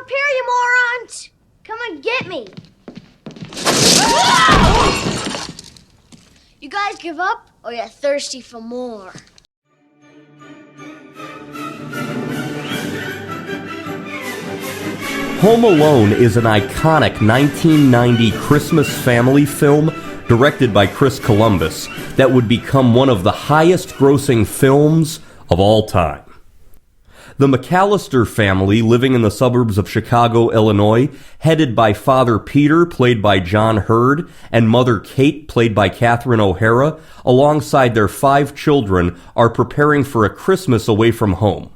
up here, you morons! Come and get me! You guys give up, or you're thirsty for more? Home Alone is an iconic 1990 Christmas family film directed by Chris Columbus that would become one of the highest-grossing films of all time. The McAllister family, living in the suburbs of Chicago, Illinois, headed by Father Peter, played by John Hurd, and Mother Kate, played by Catherine O'Hara, alongside their 5 children, are preparing for a Christmas away from home.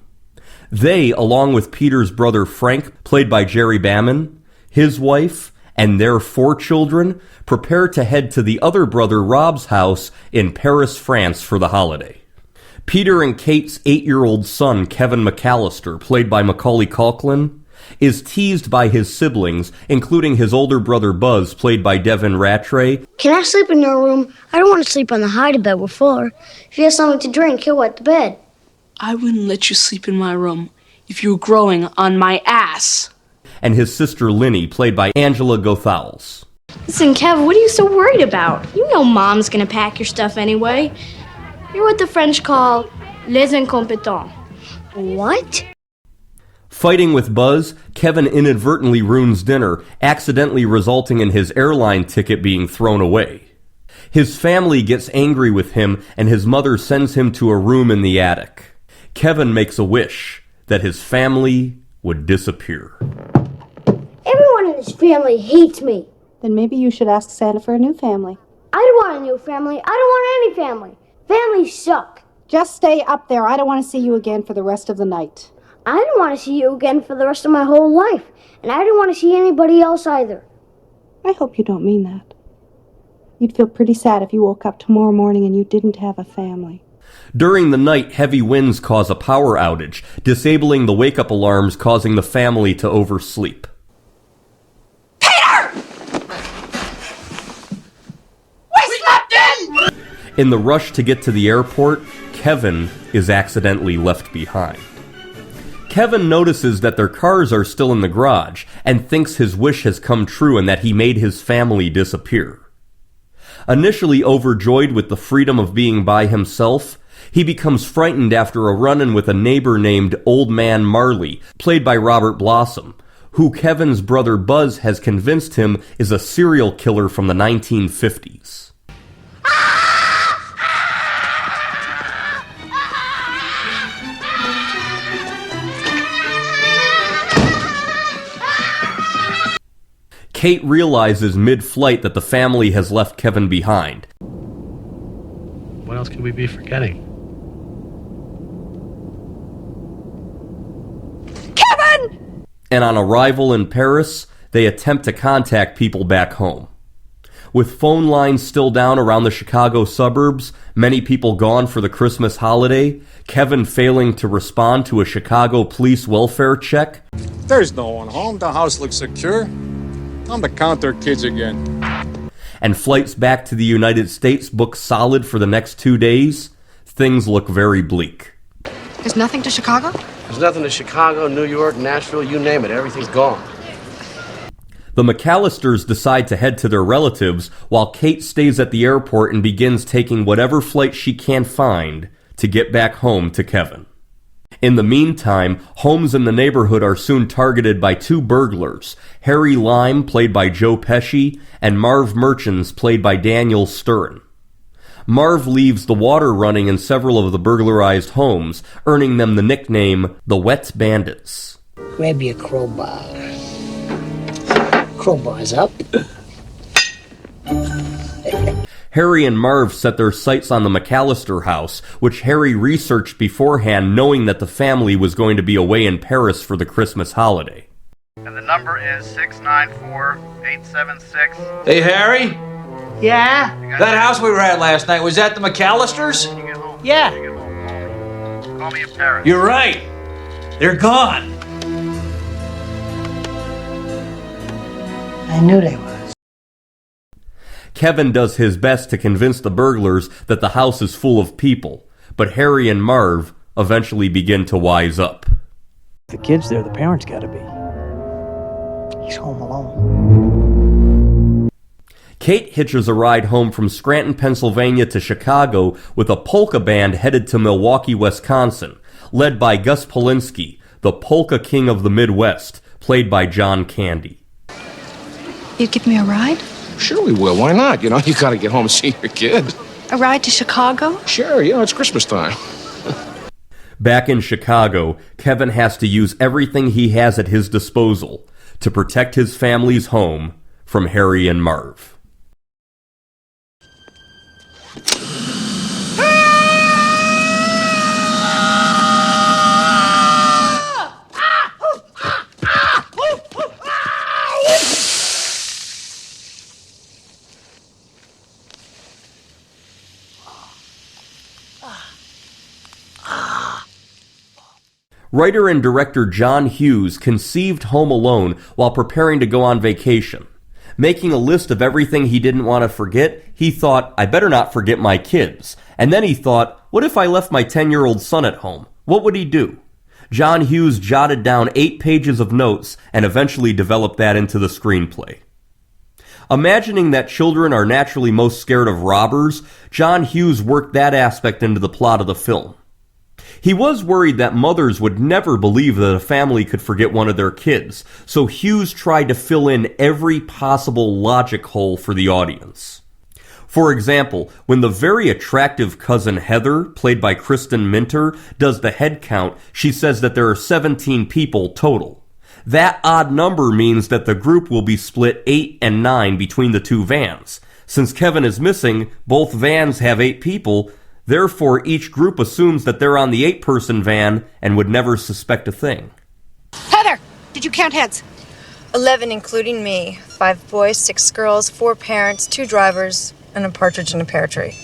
They, along with Peter's brother Frank, played by Jerry Baman, his wife, and their 4 children, prepare to head to the other brother Rob's house in Paris, France for the holiday. Peter and Kate's 8-year-old son, Kevin McAllister, played by Macaulay Culkin, is teased by his siblings, including his older brother Buzz, played by Devin Rattray. Can I sleep in your room? I don't want to sleep on the hide-a-bed with Fuller. If you have something to drink, he'll wet the bed. I wouldn't let you sleep in my room if you were growing on my ass. And his sister Linny, played by Angela Gothals. Listen, Kev, what are you so worried about? You know Mom's gonna pack your stuff anyway. You're what the French call les incompetents. What? Fighting with Buzz, Kevin inadvertently ruins dinner, accidentally resulting in his airline ticket being thrown away. His family gets angry with him, and his mother sends him to a room in the attic. Kevin makes a wish that his family would disappear. Everyone in this family hates me. Then maybe you should ask Santa for a new family. I don't want a new family. I don't want any family. Families suck. Just stay up there. I don't want to see you again for the rest of the night. I don't want to see you again for the rest of my whole life. And I don't want to see anybody else either. I hope you don't mean that. You'd feel pretty sad if you woke up tomorrow morning and you didn't have a family. During the night, heavy winds cause a power outage, disabling the wake-up alarms, causing the family to oversleep. Peter! We slept in! In the rush to get to the airport, Kevin is accidentally left behind. Kevin notices that their cars are still in the garage and thinks his wish has come true and that he made his family disappear. Initially overjoyed with the freedom of being by himself, he becomes frightened after a run-in with a neighbor named Old Man Marley, played by Robert Blossom, who Kevin's brother Buzz has convinced him is a serial killer from the 1950s. Kate realizes mid-flight that the family has left Kevin behind. What else could we be forgetting? Kevin! And on arrival in Paris, they attempt to contact people back home. With phone lines still down around the Chicago suburbs, many people gone for the Christmas holiday, Kevin failing to respond to a Chicago police welfare check. There's no one home. The house looks secure. I'm to count their kids again. And flights back to the United States book solid for the next 2 days, things look very bleak. There's nothing to Chicago? There's nothing to Chicago, New York, Nashville, you name it. Everything's gone. The McAllisters decide to head to their relatives while Kate stays at the airport and begins taking whatever flight she can find to get back home to Kevin. In the meantime, homes in the neighborhood are soon targeted by 2 burglars, Harry Lime, played by Joe Pesci, and Marv Merchants, played by Daniel Stern. Marv leaves the water running in several of the burglarized homes, earning them the nickname the Wet Bandits. Grab your crowbar. Crowbar's up. Harry and Marv set their sights on the McAllister house, which Harry researched beforehand, knowing that the family was going to be away in Paris for the Christmas holiday. And the number is 694-876. Hey, Harry? Yeah? That house we were at last night, was that the McAllisters? When you get home, Yeah. when you get home, call me in Paris. You're right. They're gone. I knew they were. Kevin does his best to convince the burglars that the house is full of people, but Harry and Marv eventually begin to wise up. The kids there, the parents gotta be. He's home alone. Kate hitches a ride home from Scranton, Pennsylvania to Chicago with a polka band headed to Milwaukee, Wisconsin, led by Gus Polinski, the polka king of the Midwest, played by John Candy. You'd give me a ride? Sure we will. Why not? You gotta get home and see your kid. A ride to Chicago? Sure, it's Christmas time. Back in Chicago, Kevin has to use everything he has at his disposal to protect his family's home from Harry and Marv. Writer and director John Hughes conceived Home Alone while preparing to go on vacation. Making a list of everything he didn't want to forget, he thought, I better not forget my kids. And then he thought, what if I left my 10-year-old son at home? What would he do? John Hughes jotted down 8 pages of notes and eventually developed that into the screenplay. Imagining that children are naturally most scared of robbers, John Hughes worked that aspect into the plot of the film. He was worried that mothers would never believe that a family could forget one of their kids, so Hughes tried to fill in every possible logic hole for the audience. For example, when the very attractive cousin Heather, played by Kristen Minter, does the head count, she says that there are 17 people total. That odd number means that the group will be split 8 and 9 between the 2 vans. Since Kevin is missing, both vans have 8 people. Therefore, each group assumes that they're on the 8-person van and would never suspect a thing. Heather, did you count heads? 11, including me. 5 boys, 6 girls, 4 parents, 2 drivers, and a partridge in a pear tree.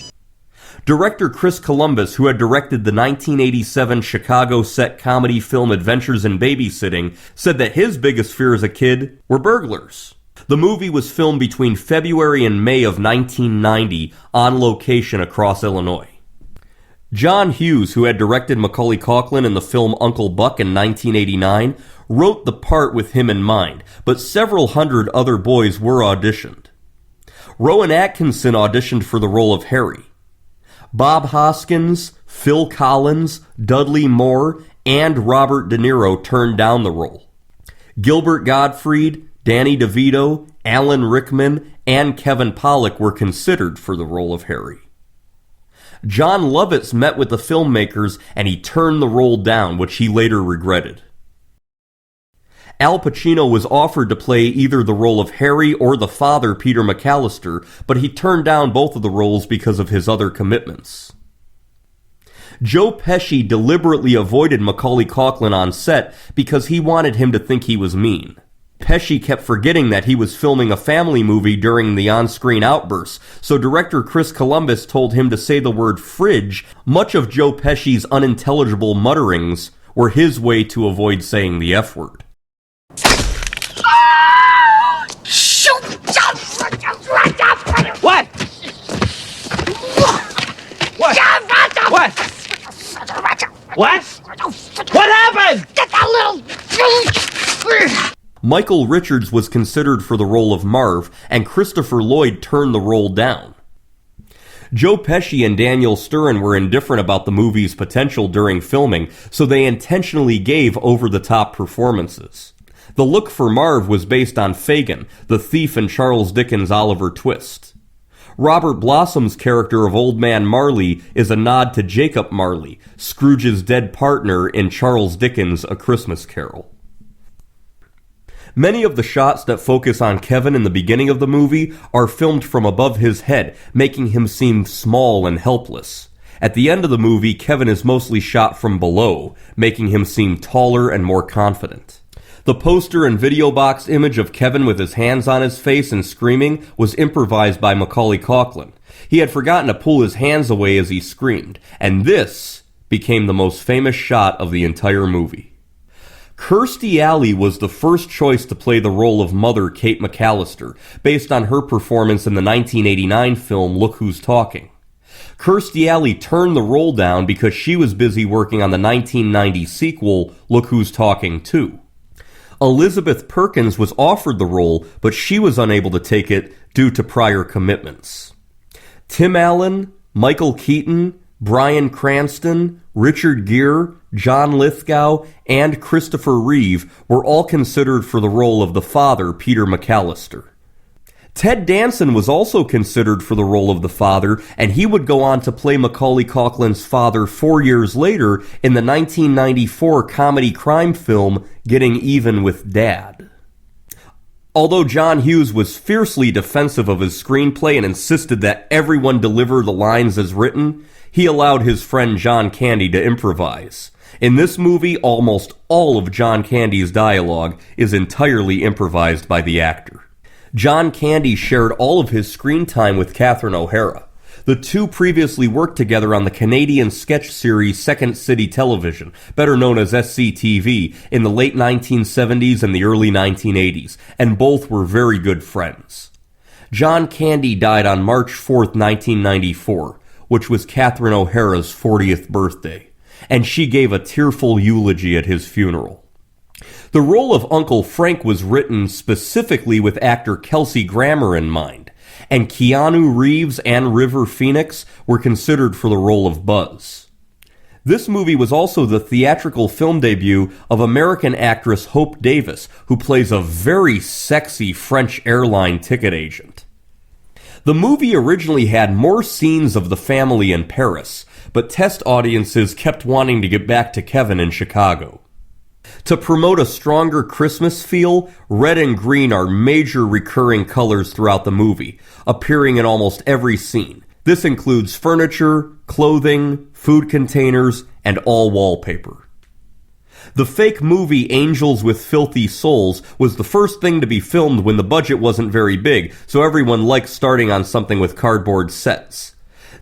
Director Chris Columbus, who had directed the 1987 Chicago set comedy film Adventures in Babysitting, said that his biggest fear as a kid were burglars. The movie was filmed between February and May of 1990 on location across Illinois. John Hughes, who had directed Macaulay Culkin in the film Uncle Buck in 1989, wrote the part with him in mind, but several hundred other boys were auditioned. Rowan Atkinson auditioned for the role of Harry. Bob Hoskins, Phil Collins, Dudley Moore, and Robert De Niro turned down the role. Gilbert Gottfried, Danny DeVito, Alan Rickman, and Kevin Pollak were considered for the role of Harry. John Lovitz met with the filmmakers and he turned the role down, which he later regretted. Al Pacino was offered to play either the role of Harry or the father, Peter McAllister, but he turned down both of the roles because of his other commitments. Joe Pesci deliberately avoided Macaulay Culkin on set because he wanted him to think he was mean. Pesci kept forgetting that he was filming a family movie during the on-screen outbursts, so director Chris Columbus told him to say the word fridge. Much of Joe Pesci's unintelligible mutterings were his way to avoid saying the F word. What? What? What? What happened? Get that little... Michael Richards was considered for the role of Marv, and Christopher Lloyd turned the role down. Joe Pesci and Daniel Stern were indifferent about the movie's potential during filming, so they intentionally gave over-the-top performances. The look for Marv was based on Fagin, the thief in Charles Dickens' Oliver Twist. Robert Blossom's character of Old Man Marley is a nod to Jacob Marley, Scrooge's dead partner in Charles Dickens' A Christmas Carol. Many of the shots that focus on Kevin in the beginning of the movie are filmed from above his head, making him seem small and helpless. At the end of the movie, Kevin is mostly shot from below, making him seem taller and more confident. The poster and video box image of Kevin with his hands on his face and screaming was improvised by Macaulay Culkin. He had forgotten to pull his hands away as he screamed, and this became the most famous shot of the entire movie. Kirstie Alley was the first choice to play the role of Mother Kate McAllister, based on her performance in the 1989 film Look Who's Talking. Kirstie Alley turned the role down because she was busy working on the 1990 sequel Look Who's Talking 2. Elizabeth Perkins was offered the role, but she was unable to take it due to prior commitments. Tim Allen, Michael Keaton, Bryan Cranston, Richard Gere, John Lithgow, and Christopher Reeve were all considered for the role of the father, Peter McAllister. Ted Danson was also considered for the role of the father, and he would go on to play Macaulay Culkin's father 4 years later in the 1994 comedy crime film Getting Even with Dad. Although John Hughes was fiercely defensive of his screenplay and insisted that everyone deliver the lines as written, he allowed his friend John Candy to improvise. In this movie, almost all of John Candy's dialogue is entirely improvised by the actor. John Candy shared all of his screen time with Catherine O'Hara. The two previously worked together on the Canadian sketch series Second City Television, better known as SCTV, in the late 1970s and the early 1980s, and both were very good friends. John Candy died on March 4th, 1994, which was Catherine O'Hara's 40th birthday, and she gave a tearful eulogy at his funeral. The role of Uncle Frank was written specifically with actor Kelsey Grammer in mind, and Keanu Reeves and River Phoenix were considered for the role of Buzz. This movie was also the theatrical film debut of American actress Hope Davis, who plays a very sexy French airline ticket agent. The movie originally had more scenes of the family in Paris, but test audiences kept wanting to get back to Kevin in Chicago. To promote a stronger Christmas feel, red and green are major recurring colors throughout the movie, appearing in almost every scene. This includes furniture, clothing, food containers, and all wallpaper. The fake movie Angels with Filthy Souls was the first thing to be filmed when the budget wasn't very big, so everyone liked starting on something with cardboard sets.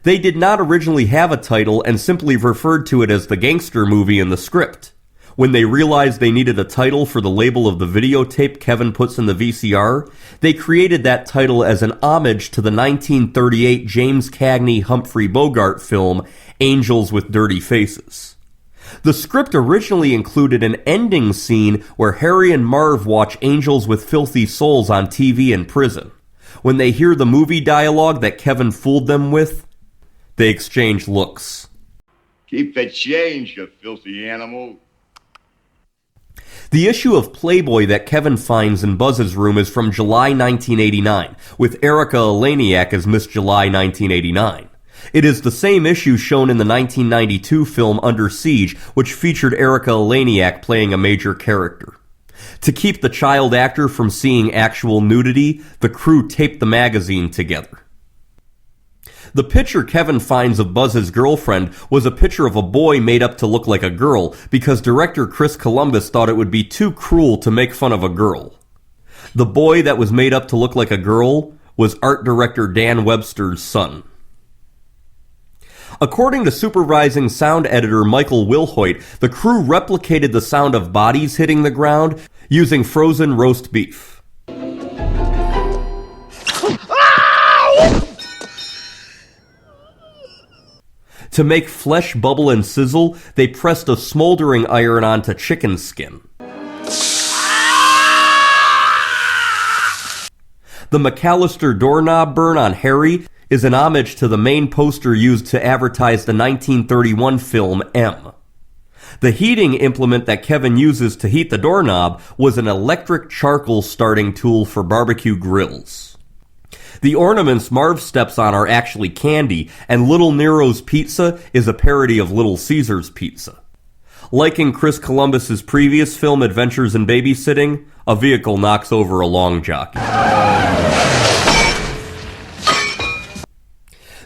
They did not originally have a title and simply referred to it as the gangster movie in the script. When they realized they needed a title for the label of the videotape Kevin puts in the VCR, they created that title as an homage to the 1938 James Cagney Humphrey Bogart film Angels with Dirty Faces. The script originally included an ending scene where Harry and Marv watch Angels with Filthy Souls on TV in prison. When they hear the movie dialogue that Kevin fooled them with, they exchange looks. Keep the change, you filthy animal. The issue of Playboy that Kevin finds in Buzz's room is from July 1989, with Erica Eleniak as Miss July 1989. It is the same issue shown in the 1992 film Under Siege, which featured Erica Eleniak playing a major character. To keep the child actor from seeing actual nudity, the crew taped the magazine together. The picture Kevin finds of Buzz's girlfriend was a picture of a boy made up to look like a girl because director Chris Columbus thought it would be too cruel to make fun of a girl. The boy that was made up to look like a girl was art director Dan Webster's son. According to supervising sound editor Michael Wilhoit, the crew replicated the sound of bodies hitting the ground using frozen roast beef. To make flesh bubble and sizzle, they pressed a smoldering iron onto chicken skin. The McAllister doorknob burn on Harry is an homage to the main poster used to advertise the 1931 film M. The heating implement that Kevin uses to heat the doorknob was an electric charcoal starting tool for barbecue grills. The ornaments Marv steps on are actually candy, and Little Nero's Pizza is a parody of Little Caesar's Pizza. Like in Chris Columbus's previous film Adventures in Babysitting, a vehicle knocks over a long jockey.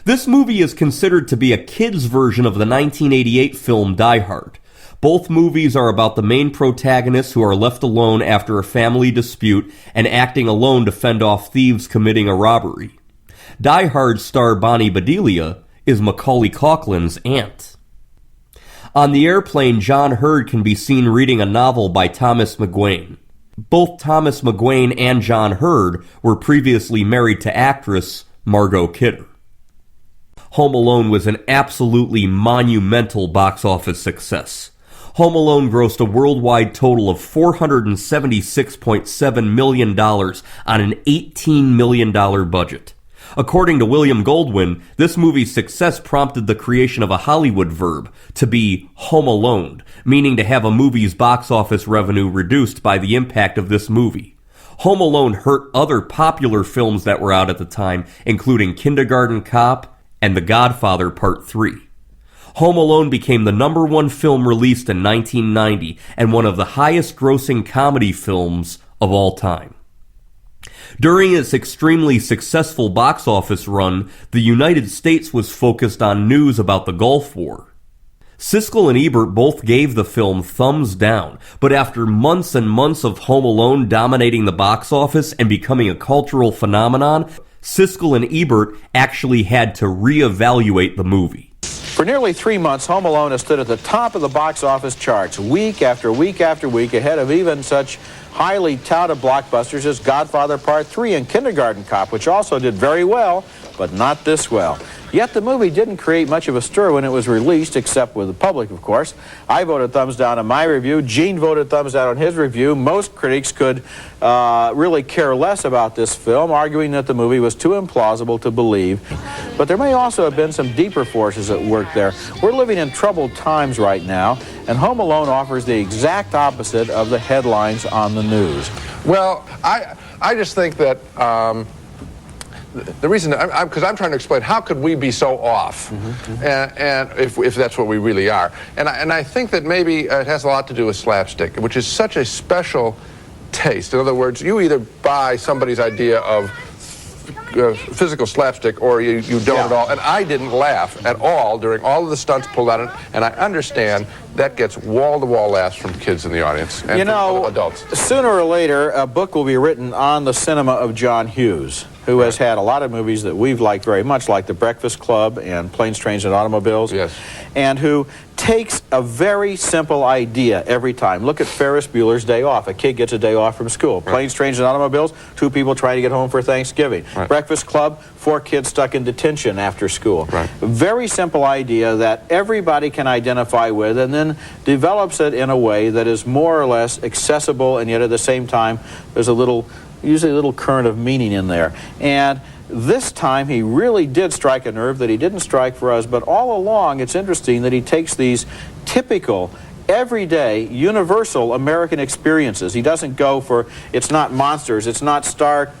This movie is considered to be a kid's version of the 1988 film Die Hard. Both movies are about the main protagonists who are left alone after a family dispute and acting alone to fend off thieves committing a robbery. Die Hard star Bonnie Bedelia is Macaulay Culkin's aunt. On the airplane, John Hurd can be seen reading a novel by Thomas McGuane. Both Thomas McGuane and John Hurd were previously married to actress Margot Kidder. Home Alone was an absolutely monumental box office success. Home Alone grossed a worldwide total of $476.7 million on an $18 million budget. According to William Goldwyn, this movie's success prompted the creation of a Hollywood verb, to be home alone, meaning to have a movie's box office revenue reduced by the impact of this movie. Home Alone hurt other popular films that were out at the time, including Kindergarten Cop and The Godfather Part 3. Home Alone became the #1 film released in 1990 and one of the highest-grossing comedy films of all time. During its extremely successful box office run, the United States was focused on news about the Gulf War. Siskel and Ebert both gave the film thumbs down, but after months and months of Home Alone dominating the box office and becoming a cultural phenomenon, Siskel and Ebert actually had to reevaluate the movie. For nearly 3 months, Home Alone has stood at the top of the box office charts, week after week after week, ahead of even such highly touted blockbusters as Godfather Part 3 and Kindergarten Cop, which also did very well, but not this well. Yet the movie didn't create much of a stir when it was released, except with the public, of course. I voted thumbs down on my review. Gene voted thumbs down on his review. Most critics could really care less about this film, arguing that the movie was too implausible to believe. But there may also have been some deeper forces at work there. We're living in troubled times right now, and Home Alone offers the exact opposite of the headlines on the news. Well, I just think that the reason, because I'm trying to explain, how could we be so off, and if that's what we really are? And I think that maybe it has a lot to do with slapstick, which is such a special taste. In other words, you either buy somebody's idea of physical slapstick or you don't at all. And I didn't laugh at all during all of the stunts pulled out, and I understand that gets wall-to-wall laughs from kids in the audience and from adults. Sooner or later, a book will be written on the cinema of John Hughes, who has had a lot of movies that we've liked very much, like The Breakfast Club and Planes, Trains, and Automobiles, and who takes a very simple idea every time. Look at Ferris Bueller's Day Off. A kid gets a day off from school. Planes, Trains, and Automobiles, 2 people trying to get home for Thanksgiving. Breakfast Club, 4 kids stuck in detention after school. A very simple idea that everybody can identify with, and then develops it in a way that is more or less accessible, and yet at the same time there's usually a little current of meaning in there. And this time he really did strike a nerve that he didn't strike for us, but all along it's interesting that he takes these typical, everyday, universal American experiences. He doesn't go for, it's not monsters, it's not Star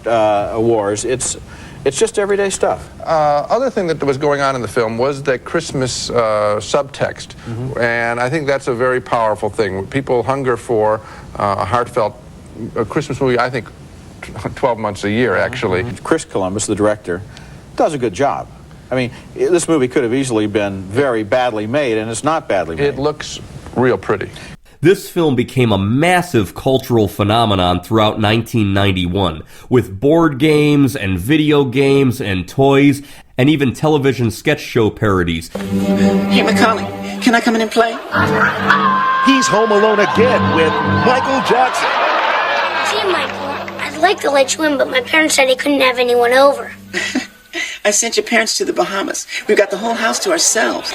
Wars, it's just everyday stuff. Other thing that was going on in the film was that Christmas subtext, and I think that's a very powerful thing. People hunger for a heartfelt Christmas movie, I think, 12 months a year, actually. Chris Columbus, the director, does a good job. I mean, this movie could have easily been very badly made, and it's not badly made. It looks real pretty. This film became a massive cultural phenomenon throughout 1991, with board games and video games and toys, and even television sketch show parodies. Hey, Macaulay, can I come in and play? He's home alone again with Michael Jackson. Gee, Michael, I'd like to let you in, but my parents said they couldn't have anyone over. I sent your parents to the Bahamas. We've got the whole house to ourselves.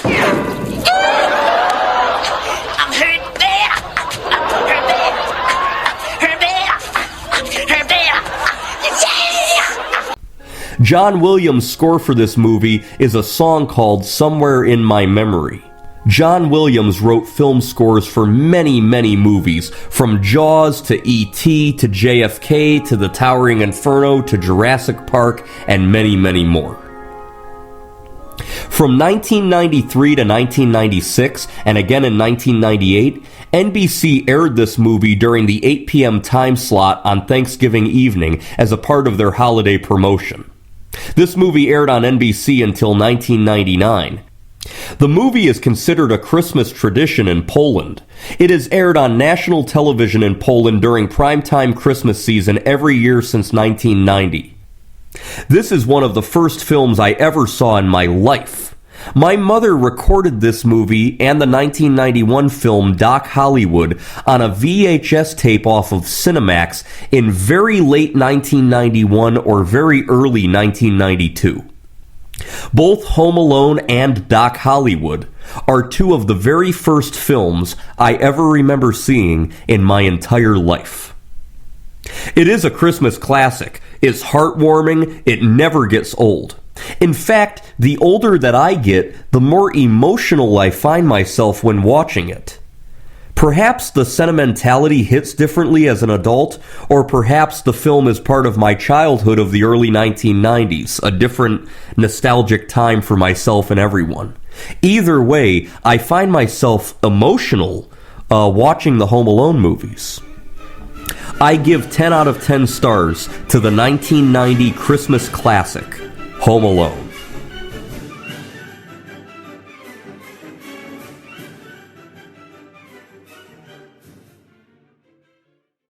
I'm hurt bad. Hurt bad. Hurt bad. Hurt bad. John Williams' score for this movie is a song called Somewhere in My Memory. John Williams wrote film scores for many, many movies, from Jaws to E.T. to JFK to The Towering Inferno to Jurassic Park and many, many more. From 1993 to 1996, and again in 1998, NBC aired this movie during the 8 p.m. time slot on Thanksgiving evening as a part of their holiday promotion. This movie aired on NBC until 1999. The movie is considered a Christmas tradition in Poland. It has aired on national television in Poland during primetime Christmas season every year since 1990. This is one of the first films I ever saw in my life. My mother recorded this movie and the 1991 film Doc Hollywood on a VHS tape off of Cinemax in very late 1991 or very early 1992. Both Home Alone and Doc Hollywood are two of the very first films I ever remember seeing in my entire life. It is a Christmas classic. It's heartwarming. It never gets old. In fact, the older that I get, the more emotional I find myself when watching it. Perhaps the sentimentality hits differently as an adult, or perhaps the film is part of my childhood of the early 1990s, a different nostalgic time for myself and everyone. Either way, I find myself emotional watching the Home Alone movies. I give 10 out of 10 stars to the 1990 Christmas classic, Home Alone.